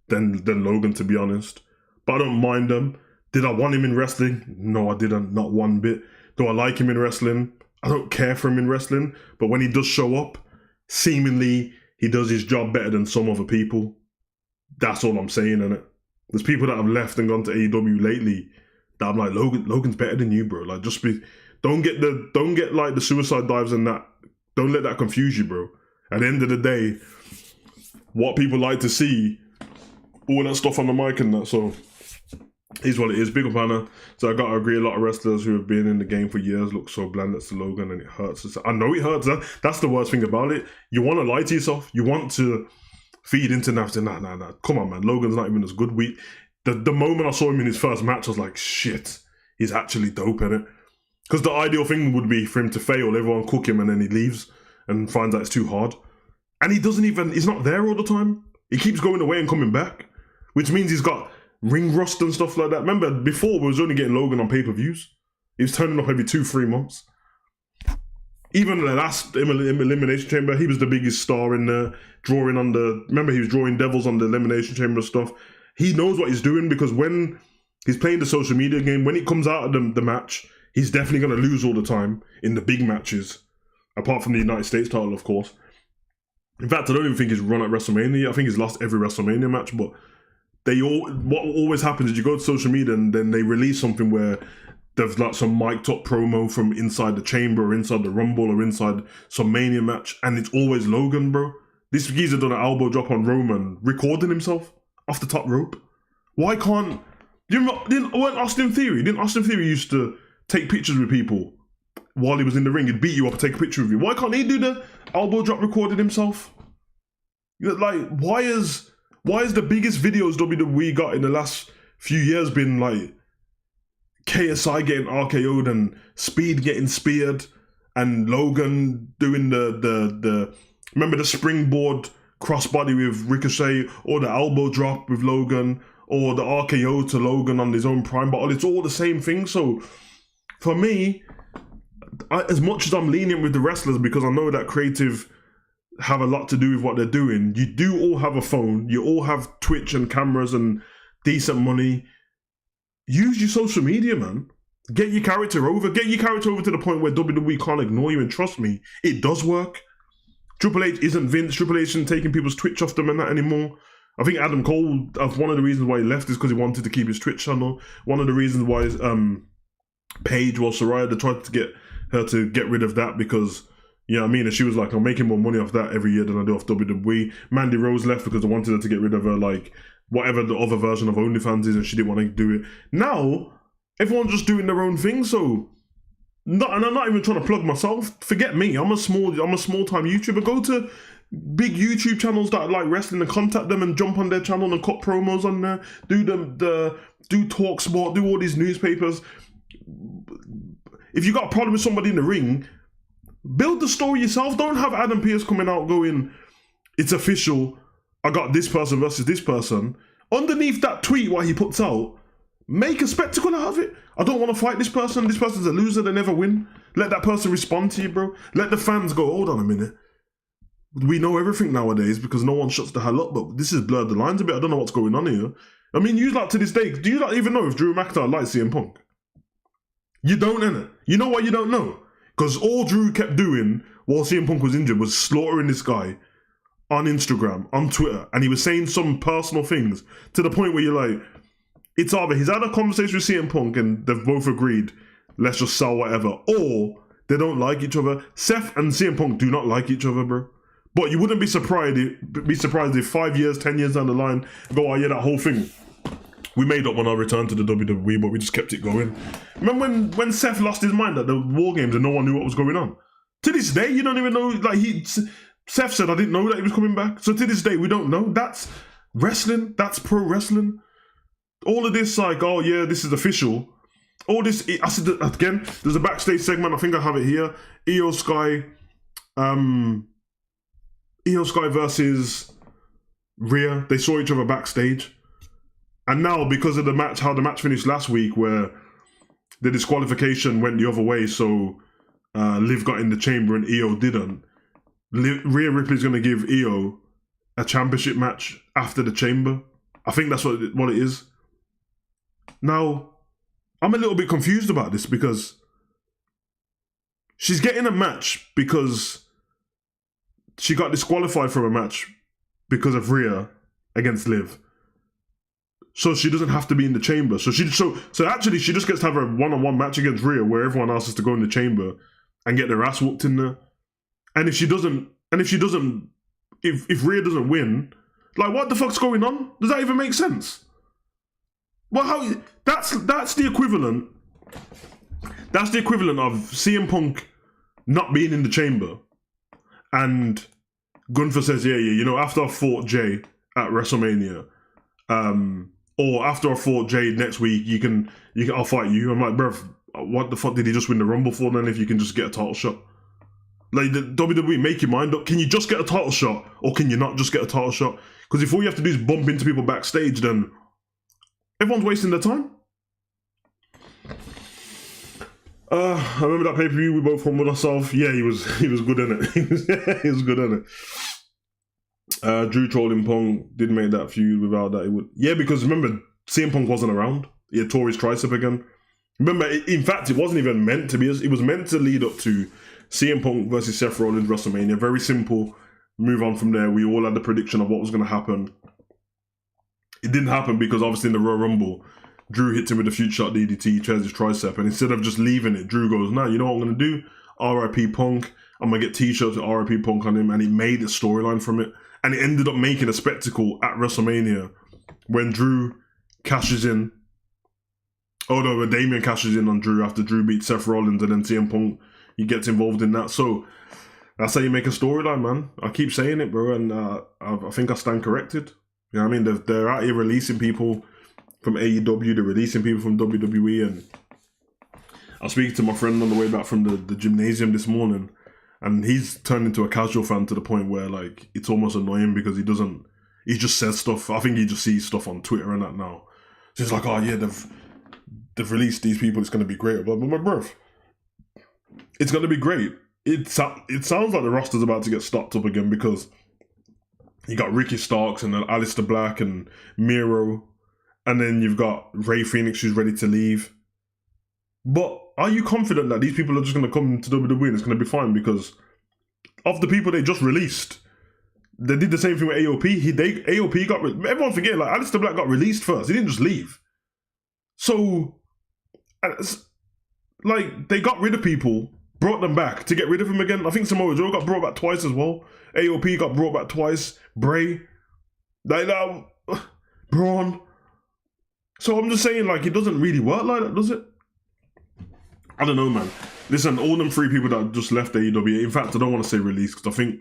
than Logan, to be honest. But I don't mind them. Did I want him in wrestling? No, I didn't. Not one bit. Do I like him in wrestling? I don't care for him in wrestling. But when he does show up, seemingly he does his job better than some other people. That's all I'm saying, innit? There's people that have left and gone to AEW lately that I'm like, Logan's better than you, bro. Like, don't get like the suicide dives and that. Don't let that confuse you, bro. At the end of the day, what people like to see, all that stuff on the mic and that. So, is what it is. Big up Anna. So I gotta agree, a lot of wrestlers who have been in the game for years look so bland next to Logan, and it hurts. I know it hurts. That's the worst thing about it. You want to lie to yourself. You want to feed into nah. Come on, man. Logan's not even as good. The moment I saw him in his first match, I was like, shit, he's actually dope, innit? Because the ideal thing would be for him to fail, everyone cook him, and then he leaves and finds out it's too hard. And he's not there all the time. He keeps going away and coming back, which means he's got ring rust and stuff like that. Remember, before we was only getting Logan on pay-per-views. He was turning up every 2-3 months. Even the last Elimination Chamber, he was the biggest star in there, remember he was drawing devils on the Elimination Chamber stuff. He knows what he's doing because when he's playing the social media game, when it comes out of the match, he's definitely going to lose all the time in the big matches, apart from the United States title, of course. In fact, I don't even think he's run at WrestleMania. I think he's lost every WrestleMania match, but what always happens is you go to social media and then they release something where there's like some mic'd up promo from inside the chamber or inside the Rumble or inside some Mania match, and it's always Logan, bro. This geezer done an elbow drop on Roman, recording himself off the top rope. Why can't... Didn't Austin Theory used to take pictures with people while he was in the ring? He'd beat you up and take a picture with you. Why can't he do the elbow drop recorded himself? Like, why is the biggest videos WWE got in the last few years been like KSI getting RKO'd and Speed getting speared and Logan doing the remember the springboard crossbody with Ricochet, or the elbow drop with Logan, or the RKO to Logan on his own prime bottle? It's all the same thing. So for me, as much as I'm lenient with the wrestlers because I know that creative have a lot to do with what they're doing, you do all have a phone, you all have Twitch and cameras and decent money. Use your social media, man. Get your character over to the point where WWE can't ignore you, and trust me, it does work. Triple H isn't Vince. Triple H isn't taking people's Twitch off them and that anymore. I think Adam Cole, one of the reasons why he left is because he wanted to keep his Twitch channel. One of the reasons why Paige, Saraya, they tried to get her to get rid of that because, You know what I mean? And she was like, I'm making more money off that every year than I do off WWE. Mandy Rose left because they wanted her to get rid of her, like, whatever the other version of OnlyFans is, and she didn't want to do it. Now, everyone's just doing their own thing, so... and I'm not even trying to plug myself. Forget me. I'm a small time YouTuber. Go to big YouTube channels that like wrestling and contact them and jump on their channel and cut promos on there. Do Talk Sport. Do all these newspapers. If you got a problem with somebody in the ring, build the story yourself. Don't have Adam Pearce coming out going, it's official. I got this person versus this person. Underneath that tweet, what he puts out, make a spectacle out of it. I don't want to fight this person. This person's a loser. They never win. Let that person respond to you, bro. Let the fans go, hold on a minute. We know everything nowadays because no one shuts the hell up, but this has blurred the lines a bit. I don't know what's going on here. I mean, you like to this day, do you not even know if Drew McIntyre likes CM Punk? You don't, innit? You know why you don't know? Because all Drew kept doing while CM Punk was injured was slaughtering this guy on Instagram, on Twitter, and he was saying some personal things to the point where you're like, it's either he's had a conversation with CM Punk and they've both agreed, let's just sell whatever, or they don't like each other. Seth and CM Punk do not like each other, bro. But you wouldn't be surprised if 5 years, 10 years down the line, go, oh yeah, that whole thing, we made up when I returned to the WWE, but we just kept it going. Remember when Seth lost his mind at the War Games and no one knew what was going on? To this day, you don't even know, like Seth said, I didn't know that he was coming back. So to this day, we don't know. That's wrestling. That's pro wrestling. All of this, like, oh yeah, this is official. All this, I said again, there's a backstage segment, I think I have it here. Io Sky versus Rhea. They saw each other backstage. And now, because of the match, how the match finished last week, where the disqualification went the other way, so Liv got in the chamber and Io didn't, Rhea Ripley's going to give Io a championship match after the chamber. I think that's what it is. Now, I'm a little bit confused about this because she's getting a match because she got disqualified from a match because of Rhea against Liv. So she doesn't have to be in the chamber. So actually she just gets to have a one-on-one match against Rhea where everyone else has to go in the chamber and get their ass whooped in there. And if Rhea doesn't win, like what the fuck's going on? Does that even make sense? Well, that's the equivalent. That's the equivalent of CM Punk not being in the chamber, and Gunther says, yeah, you know, after I fought Jay at WrestleMania, or after I fought Jay next week, I'll fight you. I'm like, bruv, what the fuck did he just win the Rumble for then? If you can just get a title shot, like the WWE, make your mind up. Can you just get a title shot, or can you not just get a title shot? Because if all you have to do is bump into people backstage, then everyone's wasting their time. I remember that pay-per-view we both humbled ourselves. Yeah, he was good in it. He was good in it. Drew trolling Punk didn't make that feud without that. It would, yeah, because remember, CM Punk wasn't around. He had tore his tricep again. Remember, in fact, it wasn't even meant to be. It was meant to lead up to CM Punk versus Seth Rollins WrestleMania. Very simple. Move on from there. We all had the prediction of what was going to happen. It didn't happen because obviously in the Royal Rumble, Drew hits him with a feud shot DDT, tears his tricep, and instead of just leaving it, Drew goes, nah, you know what I'm going to do? R.I.P. Punk. I'm going to get t-shirts with R.I.P. Punk on him, and he made a storyline from it. And it ended up making a spectacle at WrestleMania when Drew cashes in. Oh no, when Damian cashes in on Drew after Drew beats Seth Rollins, and then CM Punk, he gets involved in that. So that's how you make a storyline, man. I keep saying it, bro, and I think I stand corrected. You know what I mean? They're out here releasing people from AEW, they're releasing people from WWE, and I was speaking to my friend on the way back from the gymnasium this morning, and he's turned into a casual fan to the point where, like, it's almost annoying because he just says stuff. I think he just sees stuff on Twitter and that now. So he's like, oh yeah, they've released these people, it's going to be great. But my bruv, it's going to be great. It sounds like the roster's about to get stocked up again because you got Ricky Starks and then Aleister Black and Miro, and then you've got Rey Fenix who's ready to leave. But are you confident that these people are just going to come to WWE and it's going to be fine? Because of the people they just released, they did the same thing with AOP. AOP got... Everyone forget, like, Aleister Black got released first. He didn't just leave. So, like, they got rid of people brought them back to get rid of him again. I think Samoa Joe got brought back twice as well. AOP got brought back twice. Bray. Like that. Braun. So I'm just saying, like, it doesn't really work like that, does it? I don't know, man. Listen, all them 3 people that just left AEW, in fact, I don't want to say released, because I think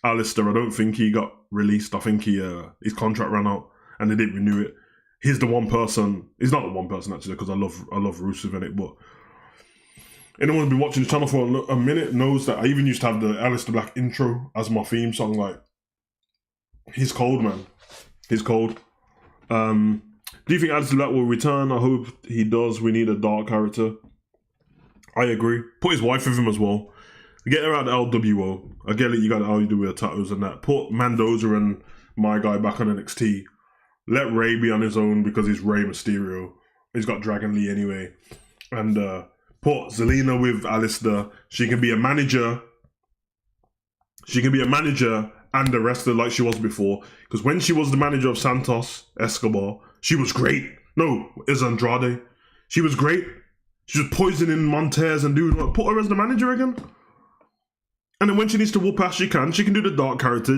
Alistair, I don't think he got released. I think his contract ran out and they didn't renew it. He's the one person, he's not the one person actually, because I love Rusev in it, but anyone who's been watching the channel for a minute knows that I even used to have the Alistair Black intro as my theme song. Like, he's cold, man. He's cold. Do you think Alistair Black will return? I hope he does. We need a dark character. I agree. Put his wife with him as well. Get her out of the LWO. I get it, you got how you do with the tattoos and that. Put Mendoza and my guy back on NXT. Let Ray be on his own because he's Rey Mysterio. He's got Dragon Lee anyway. And put Zelina with Alistair. She can be a manager. She can be a manager and a wrestler like she was before. Because when she was the manager of Santos Escobar, she was great. No, it's Andrade. She was great. She was poisoning Montez and doing what? Put her as the manager again. And then when she needs to whoop ass, she can do the dark character.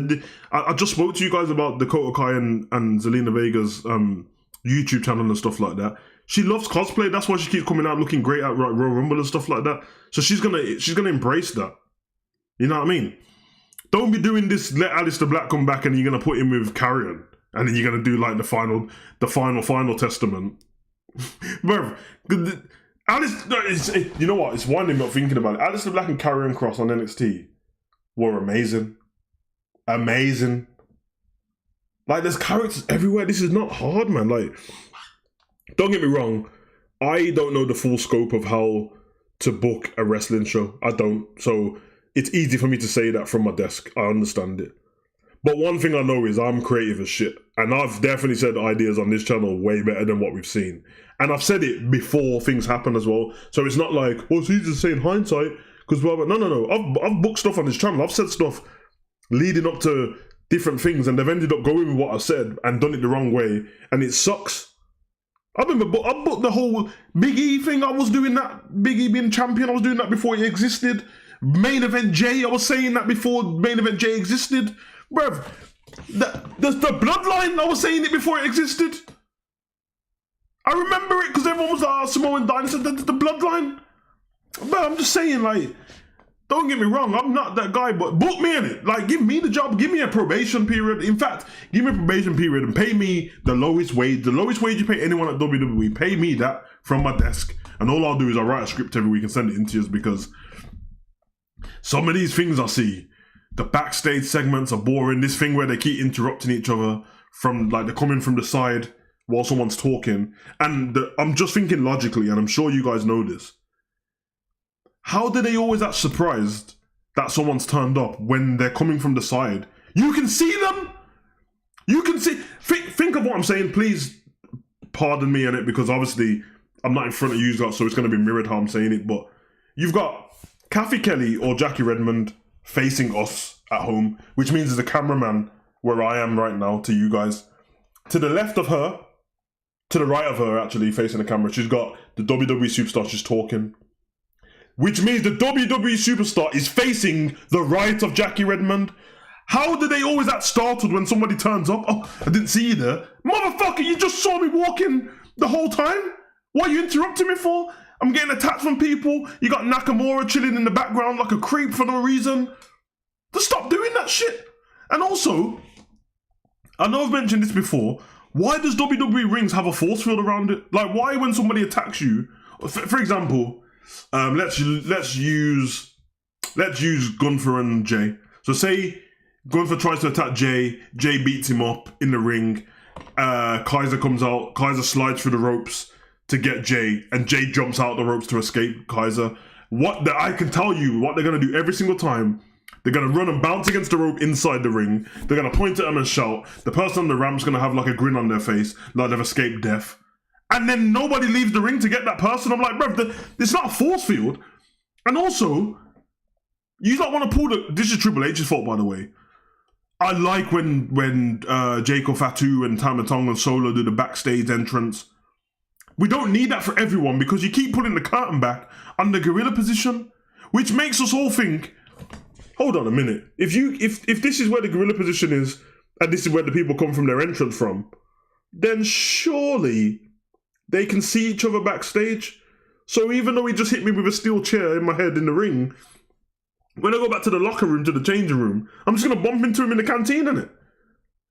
I just spoke to you guys about Dakota Kai and Zelina Vega's YouTube channel and stuff like that. She loves cosplay. That's why she keeps coming out looking great at Royal Rumble and stuff like that. So she's gonna embrace that. You know what I mean? Don't be doing this. Let Alistair Black come back and you're gonna put him with Carrion, and then you're gonna do like the final testament. Bro, you know what? It's winding me up thinking about it. Alistair Black and Karrion Kross on NXT were amazing. Amazing. Like, there's characters everywhere. This is not hard, man. Like, don't get me wrong. I don't know the full scope of how to book a wrestling show. I don't. So it's easy for me to say that from my desk. I understand it. But one thing I know is I'm creative as shit. And I've definitely said ideas on this channel way better than what we've seen. And I've said it before things happen as well. So it's not like, well, it's easy to say in hindsight. Because, no. I've booked stuff on this channel. I've said stuff leading up to different things. And they've ended up going with what I said and done it the wrong way. And it sucks. I remember, I booked the whole Big E thing. I was doing that. Big E being champion. I was doing that before it existed. Main Event J. I was saying that before Main Event J existed. Bruv, the bloodline, I was saying it before it existed. I remember it because everyone was like, Samoan Dynasty, the bloodline. But I'm just saying, like, don't get me wrong, I'm not that guy, but book me in it. Like, give me the job, give me a probation period. In fact, give me a probation period and pay me the lowest wage. The lowest wage you pay anyone at WWE, pay me that from my desk. And all I'll do is I'll write a script every week and send it into you because some of these things I see, the backstage segments are boring. This thing where they keep interrupting each other from, like, they're coming from the side while someone's talking. And I'm just thinking logically, and I'm sure you guys know this. How do they always act surprised that someone's turned up when they're coming from the side? You can see them. You can see. Think of what I'm saying. Please pardon me on it because obviously I'm not in front of you guys, so it's going to be mirrored how I'm saying it. But you've got Kathy Kelly or Jackie Redmond facing us at home, which means there's a cameraman where I am right now to you guys. To the left of her, to the right of her actually, facing the camera, she's got the WWE superstar, she's talking. Which means the WWE superstar is facing the right of Jackie Redmond. How do they always act startled when somebody turns up? Oh, I didn't see you there. Motherfucker, you just saw me walking the whole time? What are you interrupting me for? I'm getting attacked from people. You got Nakamura chilling in the background like a creep for no reason. Just stop doing that shit. And also, I know I've mentioned this before, why does WWE rings have a force field around it? Like, why when somebody attacks you, for example, let's use Gunther and Jay. So say Gunther tries to attack Jay beats him up in the ring, Kaiser comes out, Kaiser slides through the ropes to get Jay, and Jay jumps out the ropes to escape Kaiser. I can tell you what they're gonna do every single time. They're gonna run and bounce against the rope inside the ring. They're gonna point at them and shout. The person on the ramp's gonna have like a grin on their face, like they've escaped death. And then nobody leaves the ring to get that person. I'm like, bro, it's not a force field. And also, you don't want to pull this is Triple H's fault, by the way. I like when Jacob Fatu and Tama Tonga and Solo do the backstage entrance. We don't need that for everyone because you keep pulling the curtain back on the gorilla position. which makes us all think, hold on a minute. If this is where the gorilla position is, and this is where the people come from their entrance from, then surely they can see each other backstage. So even though he just hit me with a steel chair in my head in the ring, when I go back to the locker room, to the changing room, I'm just going to bump into him in the canteen, innit?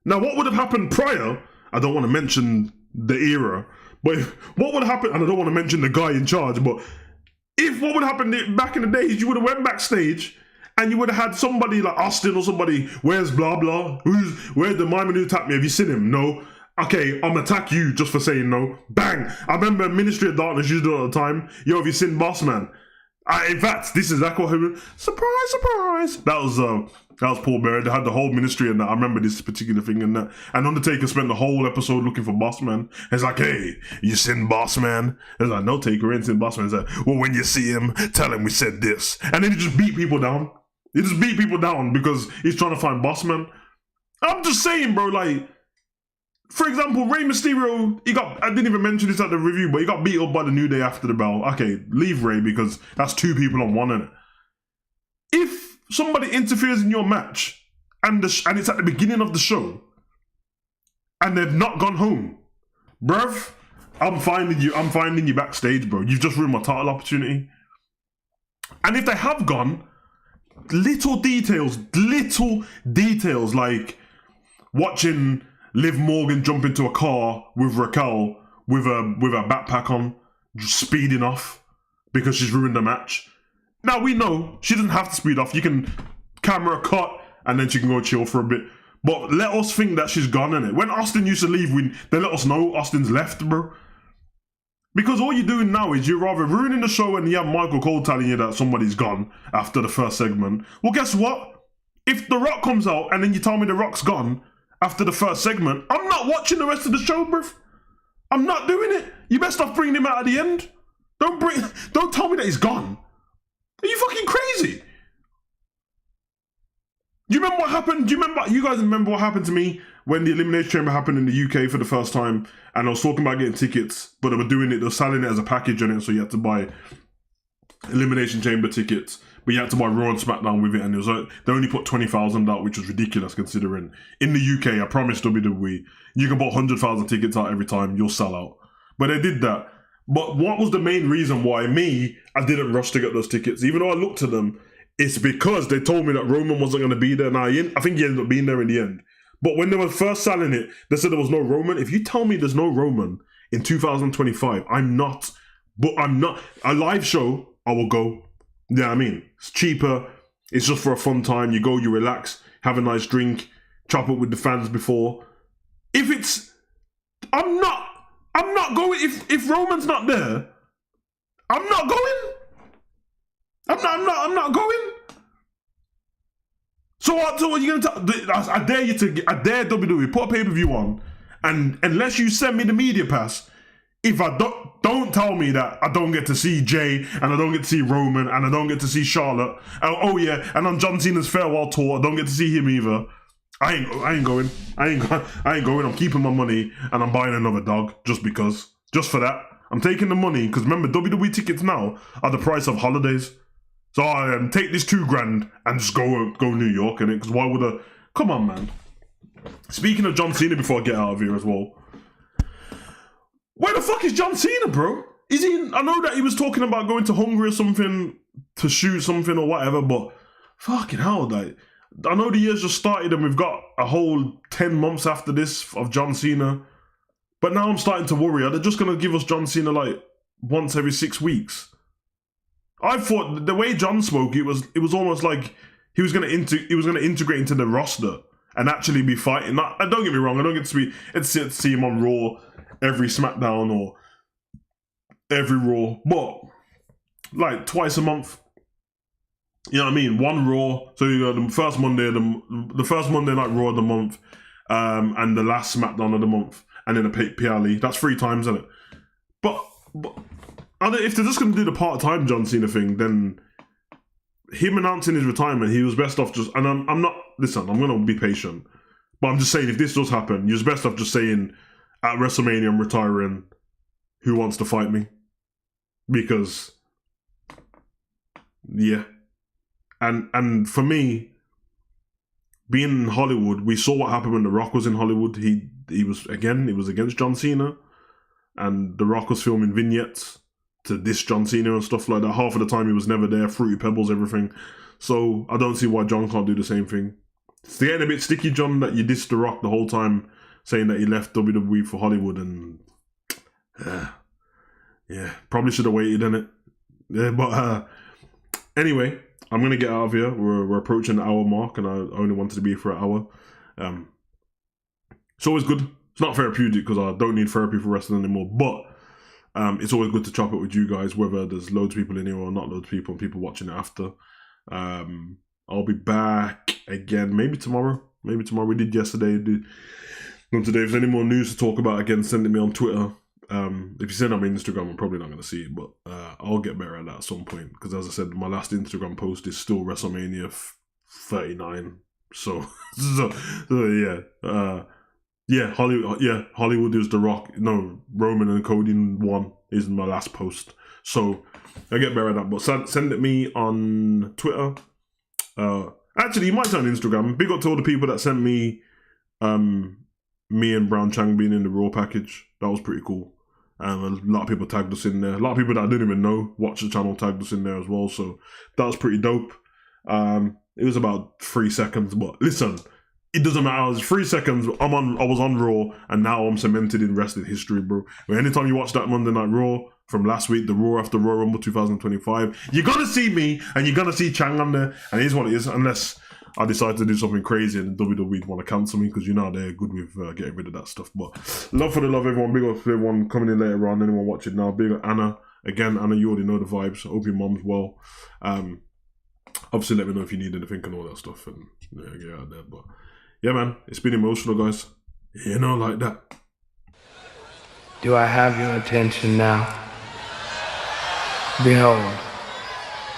Now, what would have happened prior, I don't want to mention the era, but what would happen, and I don't want to mention the guy in charge, but what would happen back in the days, you would have went backstage and you would have had somebody like Austin or somebody, where's blah blah, where's the Myman who attacked me, have you seen him? No. Okay, I'm gonna attack you just for saying no. Bang! I remember Ministry of Darkness used it all the time. Yo, have you seen Boss Man? In fact, this is exactly what happened. Surprise, surprise! That was Paul Bearer. They had the whole ministry and that. I remember this particular thing and that. And Undertaker spent the whole episode looking for Boss Man. It's like, hey, you seen Boss Man? It's like, no, Taker ain't seen Boss Man. It's like, well, when you see him, tell him we said this. And then he just beat people down. He just beat people down because he's trying to find Boss Man. I'm just saying, bro, like, for example, Rey Mysterio, I didn't even mention this at the review, but he got beat up by the New Day after the bell. Okay, leave Rey because that's two people on one, innit? If somebody interferes in your match and it's at the beginning of the show and they've not gone home, bruv, I'm finding you backstage, bro. You've just ruined my title opportunity. And if they have gone, little details like watching Liv Morgan jump into a car with Raquel with a backpack on, just speeding off because she's ruined the match. Now we know she doesn't have to speed off. You can camera cut and then she can go chill for a bit. But let us think that she's gone, innit? When Austin used to leave, they let us know Austin's left, bro. Because all you're doing now is you're rather ruining the show and you have Michael Cole telling you that somebody's gone after the first segment. Well, guess what? If The Rock comes out and then you tell me The Rock's gone after the first segment, I'm not watching the rest of the show, bruv. I'm not doing it. You best off bringing him out at the end. Don't tell me that he's gone. Are you fucking crazy? Do you remember what happened? You guys remember what happened to me when the Elimination Chamber happened in the UK for the first time and I was talking about getting tickets, but they were selling it as a package on it, so you had to buy Elimination Chamber tickets, but you had to buy Raw and SmackDown with it, and they only put 20,000 out, which was ridiculous considering in the UK, I promised WWE, you can put 100,000 tickets out every time, you'll sell out. But they did that. But what was the main reason why I didn't rush to get those tickets? Even though I looked at them, it's because they told me that Roman wasn't going to be there. Now, I think he ended up being there in the end. But when they were first selling it, they said there was no Roman. If you tell me there's no Roman in 2025, I'm not. A live show, I will go. Yeah, I mean, it's cheaper. It's just for a fun time. You go, you relax, have a nice drink, chop up with the fans before. I'm not going. If Roman's not there, I'm not going. I'm not going. So what are you gonna tell? I dare WWE put a pay-per-view on, and unless you send me the media pass, if I don't tell me that I don't get to see Jay and I don't get to see Roman and I don't get to see Charlotte. Oh yeah, and on John Cena's farewell tour, I don't get to see him either. I ain't going. I ain't going. I'm keeping my money and I'm buying another dog just because. Just for that, I'm taking the money because remember WWE tickets now are the price of holidays. So I take this $2,000 and just go New York in it, because why would I? Come on, man. Speaking of John Cena, before I get out of here as well, where the fuck is John Cena, bro? Is he? I know that he was talking about going to Hungary or something to shoot something or whatever, but fucking hell, like, I know the year's just started and we've got a whole 10 months after this of John Cena, but now I'm starting to worry. Are they just gonna give us John Cena like once every 6 weeks? I thought the way John spoke, it was almost like he was gonna integrate into the roster and actually be fighting. Not, don't get me wrong, I don't get to see him on Raw every SmackDown or every Raw, but like twice a month. You know what I mean? One Raw, so you got the first Monday Night Raw of the month, and the last SmackDown of the month, and then a PLE. That's 3 times, isn't it? But if they're just going to do the part-time John Cena thing, then him announcing his retirement, he was best off just... And I'm not... Listen, I'm going to be patient. But I'm just saying, if this does happen, you're best off just saying, at WrestleMania, I'm retiring. Who wants to fight me? Because... Yeah. And for me, being in Hollywood, we saw what happened when The Rock was in Hollywood. He was against John Cena, and The Rock was filming vignettes to diss John Cena and stuff like that. Half of the time he was never there, Fruity Pebbles, everything. So I don't see why John can't do the same thing. It's getting a bit sticky, John, that you dissed The Rock the whole time, saying that he left WWE for Hollywood, and yeah, probably should have waited, innit? Yeah, but anyway, I'm gonna get out of here. We're approaching the hour mark, and I only wanted to be here for an hour. It's always good. It's not therapeutic because I don't need therapy for wrestling anymore, but it's always good to chop it with you guys, whether there's loads of people in here or not loads of people, and people watching it after. I'll be back again, maybe tomorrow. We did yesterday. Today, if there's any more news to talk about, again, send it me on Twitter. If you send it on my Instagram, I'm probably not going to see it, but I'll get better at that at some point, because as I said, my last Instagram post is still WrestleMania 39. So yeah. Hollywood is The Rock. No, Roman and Cody 1 is my last post. So I get better at that, but send it me on Twitter. Actually, you might send on Instagram. Big up to all the people that sent me me and Brown Chang being in the Raw package. That was pretty cool. A lot of people tagged us in there. A lot of people that I didn't even know watch the channel tagged us in there as well. So that was pretty dope. It was about 3 seconds, but listen, it doesn't matter. It was 3 seconds. I was on Raw, and now I'm cemented in wrestling history, bro. Anytime you watch that Monday Night Raw from last week, the Raw after Royal Rumble 2025, you're gonna see me, and you're gonna see Chang on there, and it is what it is, unless I decide to do something crazy and WWE want to cancel me, because you know they're good with getting rid of that stuff. But love for the love, everyone. Big up to everyone coming in later on. Anyone watching now, big up Anna. Again, Anna, you already know the vibes. I hope your mom's well. Obviously, let me know if you need anything and all that stuff, and get out there. But yeah, man, it's been emotional, guys. You know, like that. Do I have your attention now? Behold,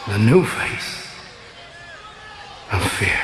the new face of fear.